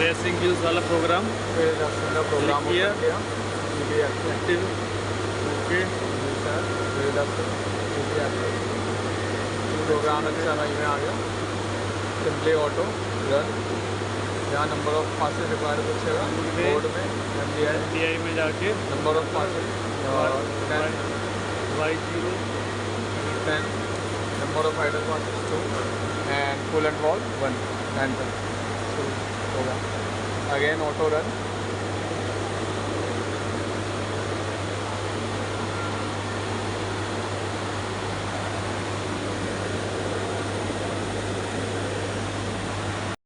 Racing use वाला program फिर program किया। एक्टिव ओके प्रोग्राम अच्छा नहीं में आ गया। सिंपली ऑटो रन, यहाँ नंबर ऑफ पासेस रिक्वायर्ड पूछेगा बोर्ड में MDI में जाके number of passes 10 Y0 10 number of idle passes 2 and full and wall 1 enter होगा। Again auto run